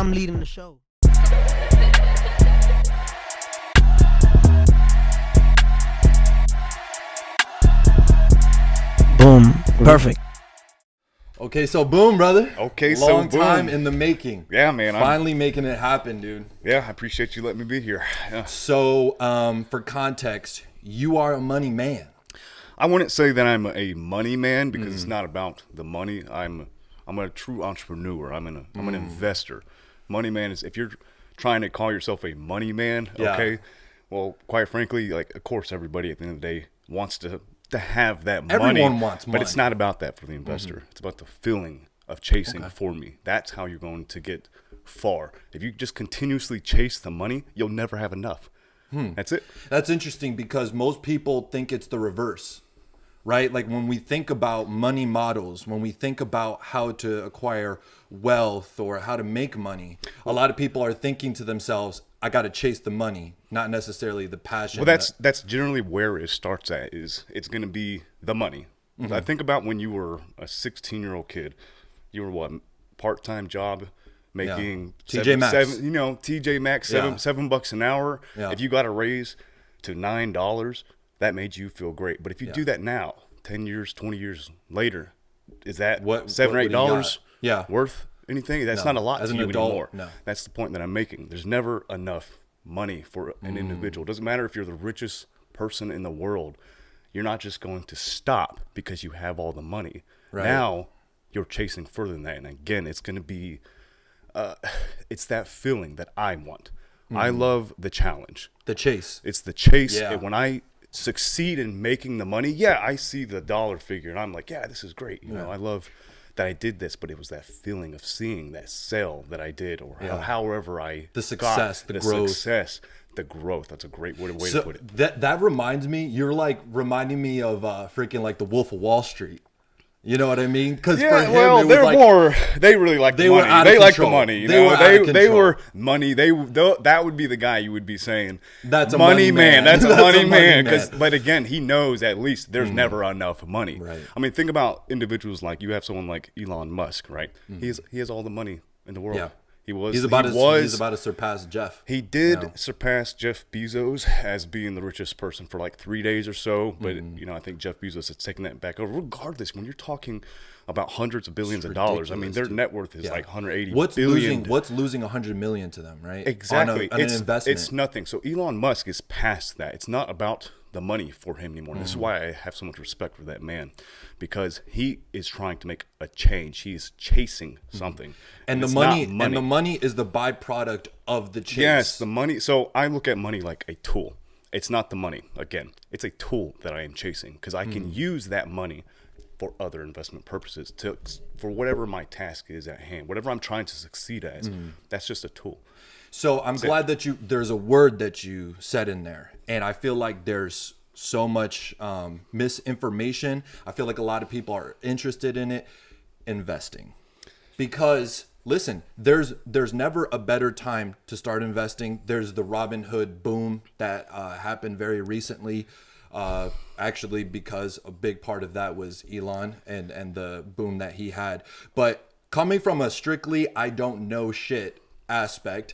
I'm leading the show. Boom. Perfect. Okay, so boom, brother. Okay, so long boom. time in the making. Yeah, man. Finally making it happen, dude. Yeah, I appreciate you letting me be here. Yeah. So, for context, you are a money man. I wouldn't say that I'm a money man because it's not about the money. I'm a true entrepreneur. I'm an investor. Money man is if you're trying to call yourself a money man, okay? Well, quite frankly, like of course everybody at the end of the day wants to have that money. Everyone wants money. But it's not about that for the investor. It's about the feeling of chasing for me. That's how you're going to get far. If you just continuously chase the money, you'll never have enough. That's it. That's interesting because most people think it's the reverse, right? Like when we think about money models, when we think about how to acquire wealth or how to make money, a lot of people are thinking to themselves, I got to chase the money, not necessarily the passion. Well, that's generally where it starts at. It's going to be the money. I think about when you were a 16-year-old kid. You were what, part-time job, making TJ Maxx. TJ Maxx, $7 an hour. Yeah. If you got a raise to $9, that made you feel great. But if you do that now, 10 years, 20 years later, is that $7 or $8 worth anything? That's not a lot as to an you adult, anymore. no. That's the point that I'm making. There's never enough money for an individual. It doesn't matter if you're the richest person in the world. You're not just going to stop because you have all the money. Right. Now you're chasing further than that. And again, it's going to be, it's that feeling that I want. I love the challenge. the chase. It's the chase. Yeah. And when I succeed in making the money, I see the dollar figure and I'm like, this is great. You know, I love that I did this, but it was that feeling of seeing that sale that I did, or however I the success, got the growth. Success, the growth. That's a great way So to put it. that reminds me, you're like reminding me of freaking like the Wolf of Wall Street. You know what I mean? Because for him, it was they're like, more. They really like the were money. out of They like the control. money. You They know, were out of they control. were money. That would be the guy you would be saying. That's a money man. That's a money man. man. But again, he knows at least there's never enough money. Right. I mean, think about individuals like you have someone like Elon Musk, right? He has all the money in the world. Yeah. He's about to surpass Jeff. He did surpass Jeff Bezos as being the richest person for like 3 days or so. But, I think Jeff Bezos has taken that back over. Regardless, when you're talking about hundreds of billions of dollars, I mean, their net worth is like 180 billion. What's losing 100 million to them, right? Exactly. On an investment. It's nothing. So Elon Musk is past that. It's not about the money for him anymore. This is why I have so much respect for that man, because he is trying to make a change. He is chasing something. And the it's money, not and the money is the byproduct of the chase. Yes, the money. So I look at money like a tool. It's not the money. Again, it's a tool that I am chasing because I can use that money for other investment purposes, for whatever my task is at hand, whatever I'm trying to succeed as. That's just a tool. So I'm glad that there's a word that you said in there. And I feel like there's so much misinformation. I feel like a lot of people are interested in it, investing. Because listen, there's never a better time to start investing. There's the Robinhood boom that happened very recently. Actually, because a big part of that was Elon and the boom that he had. But coming from a strictly I don't know shit aspect,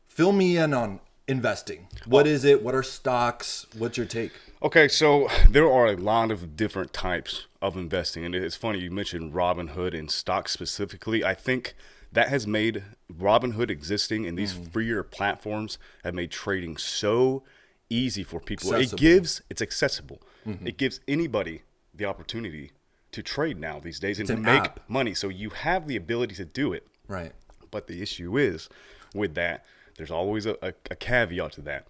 fill me in on investing. What is it? What are stocks? What's your take? Okay, so there are a lot of different types of investing. And it's funny, you mentioned Robinhood and stocks specifically. I think that has made Robinhood existing, and these freer platforms have made trading so easy for people. Accessible. It's accessible. It gives anybody the opportunity to trade now these days and to an make app. money. So you have the ability to do it. Right. But the issue is with that, there's always a caveat to that.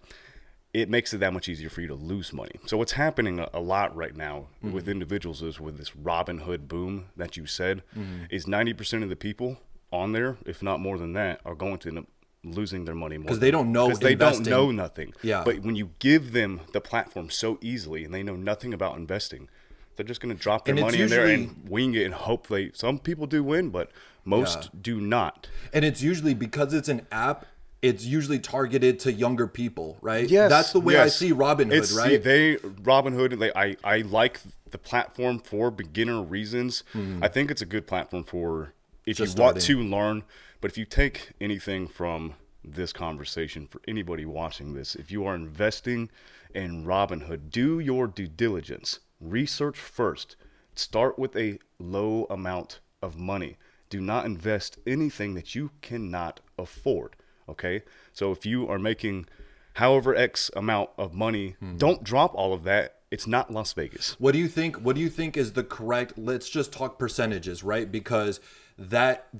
It makes it that much easier for you to lose money. So what's happening a lot right now with individuals is with this Robinhood boom that you said, is 90% of the people on there, if not more than that, are going to end up losing their money more. Because they don't know Because they don't investing. know nothing. Yeah. But when you give them the platform so easily and they know nothing about investing, they're just going to drop their And it's money in there usually- and wing it and hope some people do win, but most do not. And it's usually because it's an app, it's usually targeted to younger people, right? Yes, That's the way I see Robinhood, right? Robinhood, I like the platform for beginner reasons. I think it's a good platform for if Just you want starting. to learn. But if you take anything from this conversation, for anybody watching this, if you are investing in Robinhood, do your due diligence. Research first. Start with a low amount of money. Do not invest anything that you cannot afford. Okay? So if you are making however X amount of money, don't drop all of that. It's not Las Vegas. What do you think? What do you think is the correct? Let's just talk percentages, right? Because that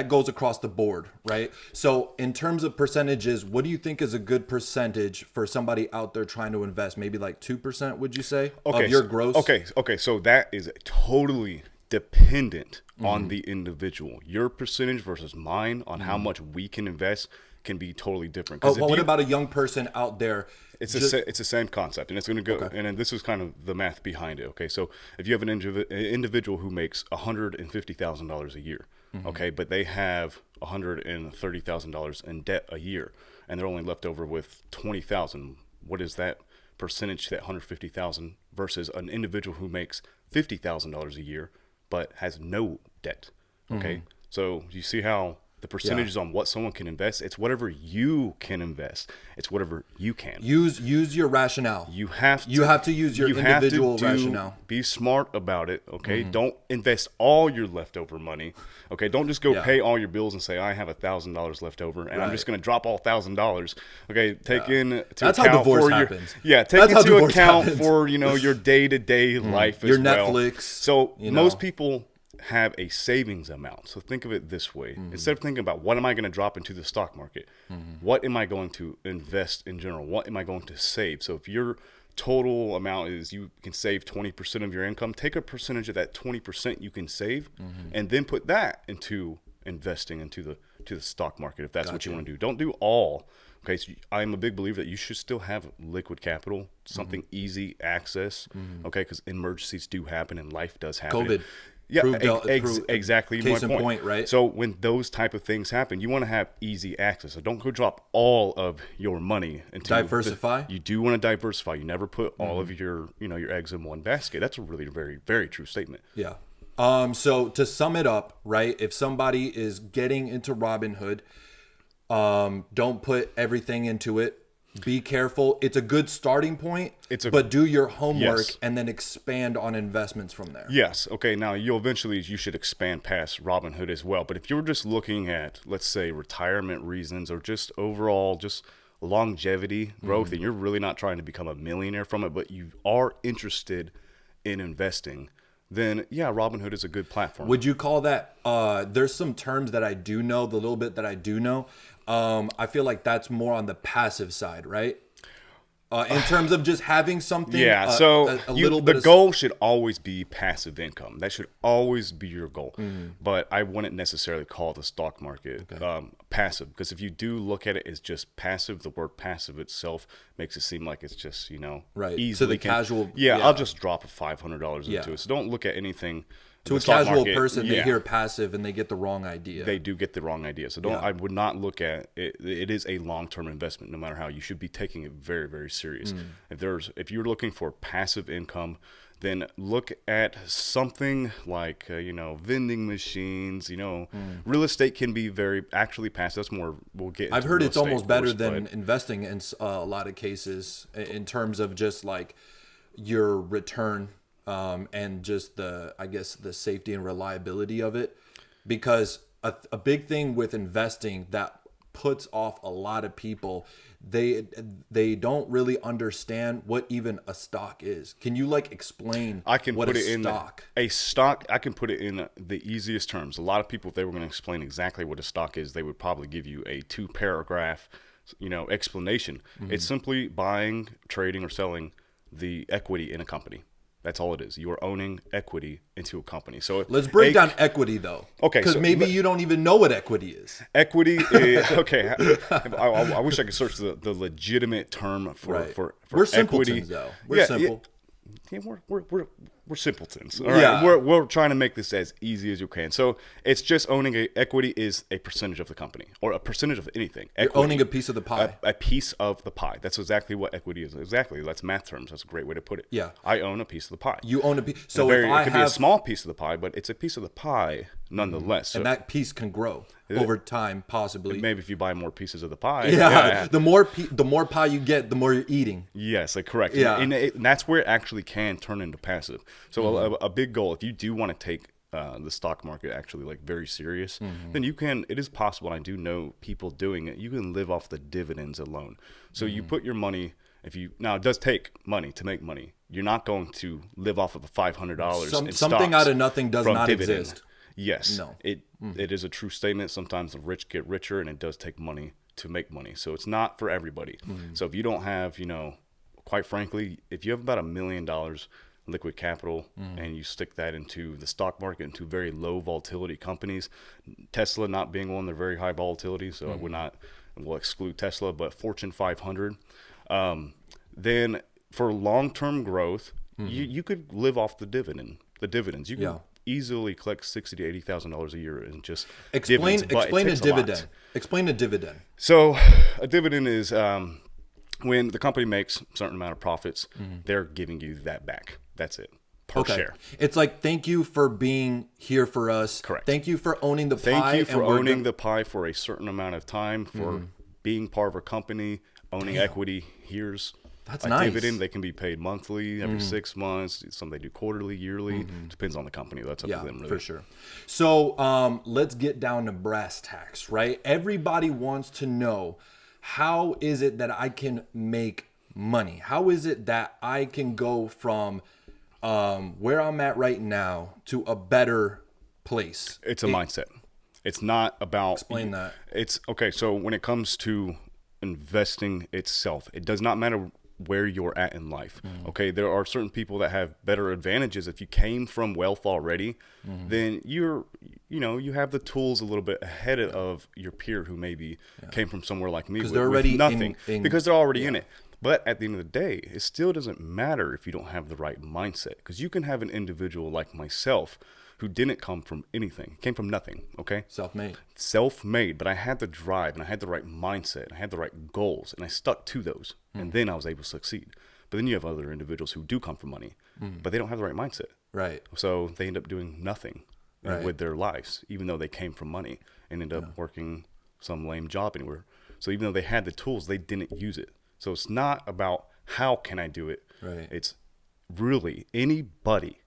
goes across the board, right? So in terms of percentages, what do you think is a good percentage for somebody out there trying to invest? Maybe like 2%, would you say, of your gross? Okay. So that is totally dependent on the individual. Your percentage versus mine on how much we can invest can be totally different. Oh, what about a young person out there? It's the same concept, and it's going to go. Okay. And then this is kind of the math behind it. Okay, so if you have an individual who makes $150,000 a year, okay, but they have $130,000 in debt a year, and they're only left over with $20,000. What is that percentage to that $150,000 versus an individual who makes $50,000 a year but has no debt? Okay, so you see how the percentages on what someone can invest, it's whatever you can invest. It's whatever you can. Use your rationale. You have to use your individual rationale. Be smart about it, okay? Don't invest all your leftover money, okay? Don't just go pay all your bills and say, I have $1,000 left over, and I'm just going to drop all $1,000. Okay, take into That's account how divorce for happens. Take into account for your day-to-day life as Your well. Netflix. So most people have a savings amount. So think of it this way. Instead of thinking about what am I going to drop into the stock market, what am I going to invest in general? What am I going to save? So if your total amount is you can save 20% of your income, take a percentage of that 20% you can save and then put that into investing into the stock market if that's what you want to do. Don't do all. Okay, so I'm a big believer that you should still have liquid capital, something easy access, okay, because emergencies do happen and life does happen. COVID. Yeah, Proved exactly. Case my in point, right? So when those type of things happen, you want to have easy access. So don't go drop all of your money into diversify. You do want to diversify. You never put all of your your eggs in one basket. That's a really very very true statement. Yeah. So to sum it up, right? If somebody is getting into Robinhood, don't put everything into it. Be careful. It's a good starting point, but do your homework and then expand on investments from there. Yes. Okay. Now you should expand past Robinhood as well. But if you're just looking at, let's say, retirement reasons or just overall just longevity growth, and you're really not trying to become a millionaire from it, but you are interested in investing, then Robinhood is a good platform. Would you call that? There's some terms that I do know, the little bit that I do know. I feel like that's more on the passive side, right? In terms of just having something. Yeah. The goal should always be passive income. That should always be your goal. But I wouldn't necessarily call the stock market passive, because if you do look at it as just passive, the word passive itself makes it seem like it's just right. easily. To the casual. I'll just drop $500 into it. So don't look at anything. To a casual person, they hear passive and they get the wrong idea. They do get the wrong idea. So I would not look at it. It is a long-term investment, no matter how. You should be taking it very, very serious. If you're looking for passive income, then look at something like vending machines. Real estate can be actually passive. That's more. We'll get. I've heard it's almost better than investing in a lot of cases in terms of just like your return. And just the safety and reliability of it, because a big thing with investing that puts off a lot of people, they don't really understand what even a stock is. Can you explain? I can what put a it stock? A stock. I can put it in the easiest terms. A lot of people, if they were going to explain exactly what a stock is, they would probably give you a 2-paragraph, explanation. It's simply buying, trading, or selling the equity in a company. That's all it is. You are owning equity into a company. So let's break down equity, though. Okay, because maybe you don't even know what equity is. Equity is okay. I wish I could search the legitimate term for we're equity. Simpletons, though. We're simple. Yeah, we're simpletons. All right. Yeah. We're trying to make this as easy as you can. So it's just owning equity is a percentage of the company or a percentage of anything. You're owning a piece of the pie. A piece of the pie. That's exactly what equity is. Exactly. That's math terms. That's a great way to put it. Yeah. I own a piece of the pie. You own a piece. So it could be a small piece of the pie, but it's a piece of the pie nonetheless. And that piece can grow over time, possibly. Maybe if you buy more pieces of the pie. Yeah. The more pie you get, the more you're eating. Yes, correct. Yeah. And that's where it actually can turn into passive. So a big goal, if you do want to take the stock market actually like very serious, then you can, it is possible, and I do know people doing it, you can live off the dividends alone. So you put your money, now it does take money to make money. You're not going to live off of the $500 in something stocks out of nothing does not dividend. exist. Yes, No. It is a true statement. Sometimes the rich get richer, and it does take money to make money. So it's not for everybody. So if you don't have, quite frankly, if you have about $1 million liquid capital and you stick that into the stock market, into very low volatility companies, Tesla not being one, they're very high volatility. So we'll exclude Tesla, but Fortune 500, then for long-term growth, you could live off the dividends. You can easily collect $60,000 to $80,000 a year and just explain a dividend. lot. Explain a dividend. So a dividend is when the company makes a certain amount of profits, they're giving you that back. That's it. Per share. It's like, thank you for being here for us. Correct. Thank you for owning the pie. Thank you for owning the pie for a certain amount of time, for being part of a company, owning equity. Here's That's a nice. dividend. They can be paid monthly, every 6 months. Some they do quarterly, yearly. Depends on the company. That's up to them, really. For sure. So let's get down to brass tacks, right? Everybody wants to know, how is it that I can make money? How is it that I can go from where I'm at right now to a better place? It's a mindset. It's not about... Explain that. It's okay. So when it comes to investing itself, it does not matter where you're at in life. Okay, there are certain people that have better advantages. If you came from wealth already, then you have the tools a little bit ahead of your peer who maybe came from somewhere like me with nothing, because they're already in it. But at the end of the day, it still doesn't matter if you don't have the right mindset, because you can have an individual like myself who didn't come from anything, came from nothing, okay? Self-made, but I had the drive, and I had the right mindset, and I had the right goals, and I stuck to those, and then I was able to succeed. But then you have other individuals who do come from money, but they don't have the right mindset. Right. So they end up doing nothing with their lives, even though they came from money, and end up working some lame job anywhere. So even though they had the tools, they didn't use it. So it's not about how can I do it. Right. It's really anybody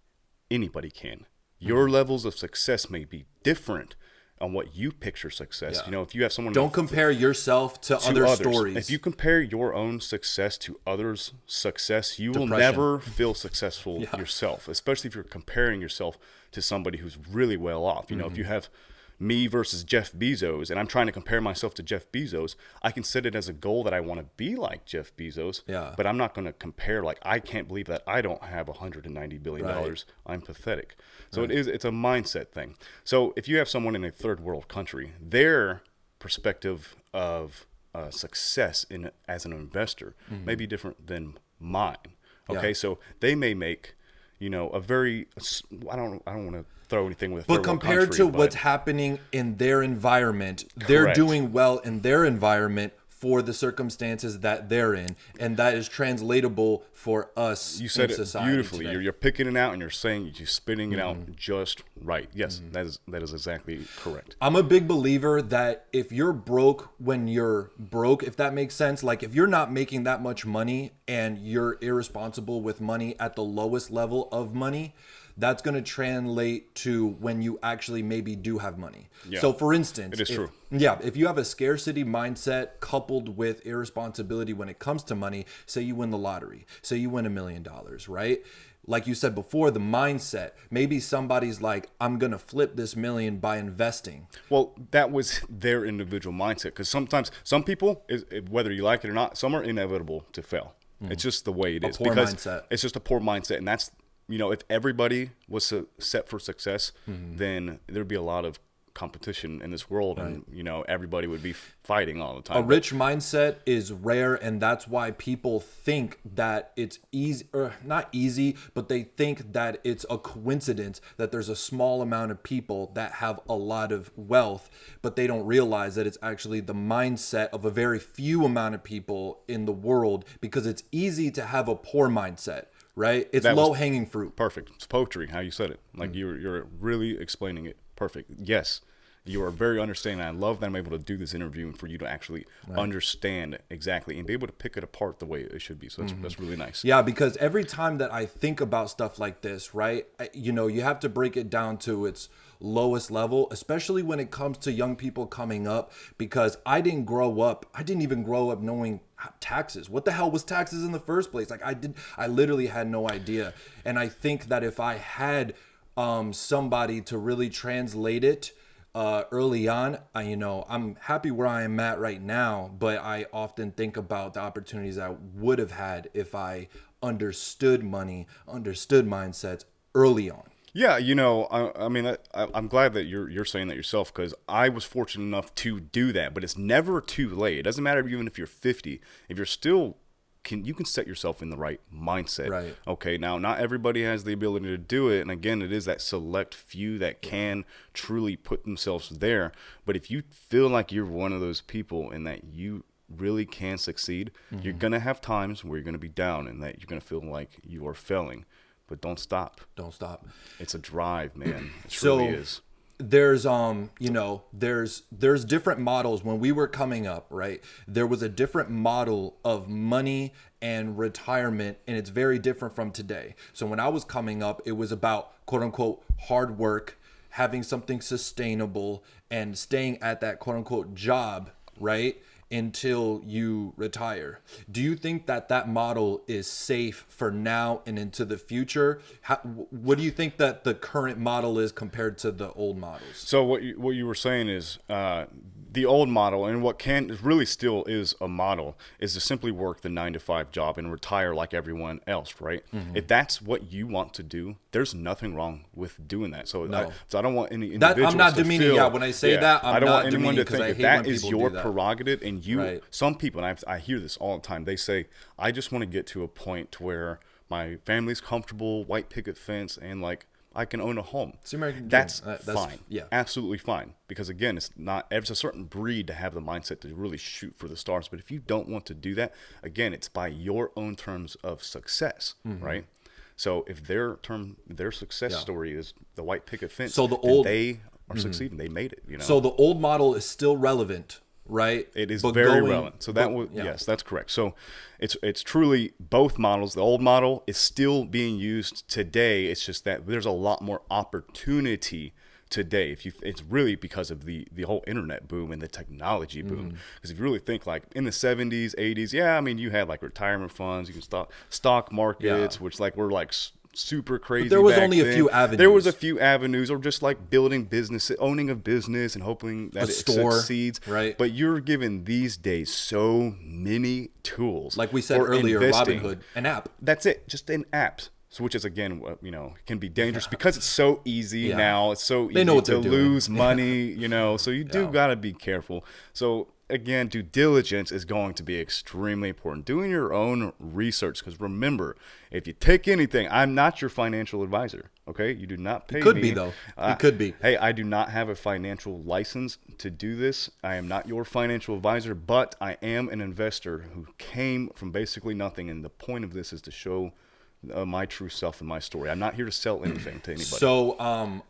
can. Your levels of success may be different on what you picture success. If you have someone... Don't compare yourself to other stories. If you compare your own success to others' success, you will never feel successful yourself, especially if you're comparing yourself to somebody who's really well off. If you have me versus Jeff Bezos, and I'm trying to compare myself to Jeff Bezos, I can set it as a goal that I want to be like Jeff Bezos, but I'm not going to compare like, I can't believe that I don't have $190 billion. I'm pathetic. So it's a mindset thing. So if you have someone in a third world country, their perspective of success as an investor may be different than mine. Okay, so they may make, a very, I don't want to throw anything with, but compared to what's happening in their environment, they're doing well in their environment for the circumstances that they're in, and that is translatable for us. You said in it society beautifully. Today. You're picking it out, and you're saying, you're spitting it out just right. Yes, that is exactly correct. I'm a big believer that if you're broke when you're broke, if that makes sense, like if you're not making that much money and you're irresponsible with money at the lowest level of money, that's going to translate to when you actually maybe do have money. So for instance, it is true. If you have a scarcity mindset coupled with irresponsibility when it comes to money, say you win the lottery, say you win $1 million, right? Like you said before, the mindset, maybe somebody's like, I'm going to flip this million by investing. Well, that was their individual mindset, because sometimes some people, whether you like it or not, some are inevitable to fail. It's just the way it is. Poor mindset. It's just a poor mindset, and that's, if everybody was set for success, then there'd be a lot of competition in this world, and everybody would be fighting all the time. A rich mindset is rare, and that's why people think that it's easy, or not easy, but they think that it's a coincidence that there's a small amount of people that have a lot of wealth, but they don't realize that it's actually the mindset of a very few amount of people in the world, because it's easy to have a poor mindset. Right? It's low-hanging fruit. Perfect. It's poetry, how you said it. Like you're really explaining it perfect. Yes, you are very understanding. I love that I'm able to do this interview and for you to actually understand exactly and be able to pick it apart the way it should be. So that's really nice. Yeah, because every time that I think about stuff like this, right, you have to break it down to its lowest level, especially when it comes to young people coming up, because I didn't even grow up knowing taxes. What the hell was taxes in the first place? Like I literally had no idea. And I think that if I had somebody to really translate it early on, I'm happy where I am at right now, but I often think about the opportunities I would have had if I understood money, understood mindsets early on. Yeah, I mean, I'm glad that you're saying that yourself, because I was fortunate enough to do that. But it's never too late. It doesn't matter even if you're 50. If you're still, you can set yourself in the right mindset. Right. Okay. Now, not everybody has the ability to do it, and again, it is that select few that can truly put themselves there. But if you feel like you're one of those people and that you really can succeed, you're gonna have times where you're gonna be down and that you're gonna feel like you are failing. But don't stop. Don't stop. It's a drive, man. It So really is. there's there's different models. When we were coming up, right, there was a different model of money and retirement, and it's very different from today. So when I was coming up, it was about quote unquote hard work, having something sustainable, and staying at that quote unquote job, right, until you retire. Do you think that model is safe for now and into the future? What do you think that the current model is compared to the old models? So what you were saying is the old model, and what really still is a model, is to simply work the 9-to-5 job and retire like everyone else, right? If that's what you want to do, there's nothing wrong with doing that. So I don't want any individuals I'm not to demeaning. feel, when I say that, I don't not want anyone to think that is your that. prerogative, and you. Right. Some people, and I hear this all the time. They say, "I just want to get to a point to where my family's comfortable, white picket fence, and like I can own a home." It's the American dream. That's fine. Yeah, absolutely fine. Because again, it's a certain breed to have the mindset to really shoot for the stars. But if you don't want to do that, again, it's by your own terms of success, right? So if their success story is the white picket fence, so they are succeeding. They made it. So the old model is still relevant. Right, it is very relevant. So yes, that's correct. So it's truly both models. The old model is still being used today. It's just that there's a lot more opportunity today. It's really because of the whole internet boom and the technology boom. Because if you really think, like in the 70s, 80s, you had like retirement funds, you can stock markets, which like were like super crazy. But there was only a few avenues. There was a few avenues, or just like building business, owning a business, and hoping that it succeeds. Right. But you're given these days so many tools. Like we said earlier, Robinhood, an app. That's it, just an app. So which is again, can be dangerous because it's so easy now. It's so easy to lose money. So you do gotta be careful. So again, due diligence is going to be extremely important. Doing your own research, because remember, if you take anything, I'm not your financial advisor. Okay, you do not pay me. Could be though. It could be. Hey, I do not have a financial license to do this. I am not your financial advisor, but I am an investor who came from basically nothing, and the point of this is to show my true self and my story. I'm not here to sell anything to anybody. So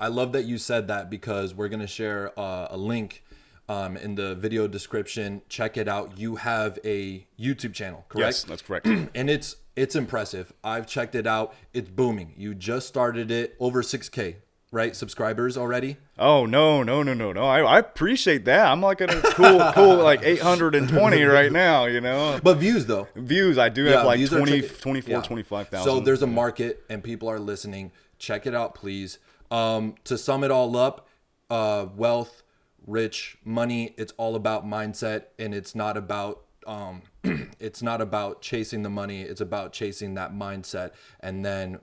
I love that you said that, because we're going to share a link in the video description. Check it out. You have a YouTube channel, correct? Yes, that's correct. And it's impressive. I've checked it out. It's booming. You just started it, over 6K, right? Subscribers already? Oh, no. I appreciate that. I'm like at a cool like 820 right now, But views though. Views, I do have like 24, 25,000. So there's a market and people are listening. Check it out, please. To sum it all up, wealth, rich, money, it's all about mindset, and it's not about chasing the money. It's about chasing that mindset and then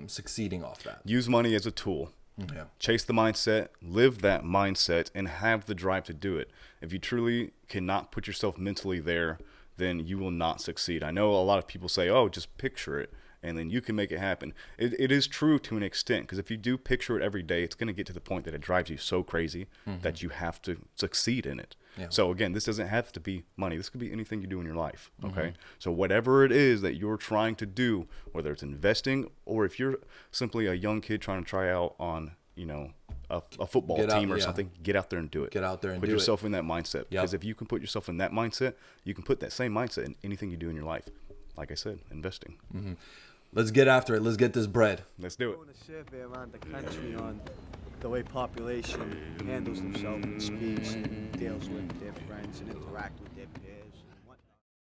succeeding off that. Use money as a tool. Yeah. Chase the mindset, live that mindset, and have the drive to do it. If you truly cannot put yourself mentally there, then you will not succeed. I know a lot of people say, oh, just picture it, and then you can make it happen. It is true to an extent, because if you do picture it every day, it's going to get to the point that it drives you so crazy that you have to succeed in it. Yeah. So again, this doesn't have to be money. This could be anything you do in your life, okay? So whatever it is that you're trying to do, whether it's investing or if you're simply a young kid trying to try out on, a football team or something, get out there and do it. Get out there and put do yourself in that mindset. Yep. Because if you can put yourself in that mindset, you can put that same mindset in anything you do in your life. Like I said, investing. Let's get after it. Let's get this bread. Let's do it. Doing a survey around the country on the way population handles themselves and speaks and deals with their friends and interact with their peers.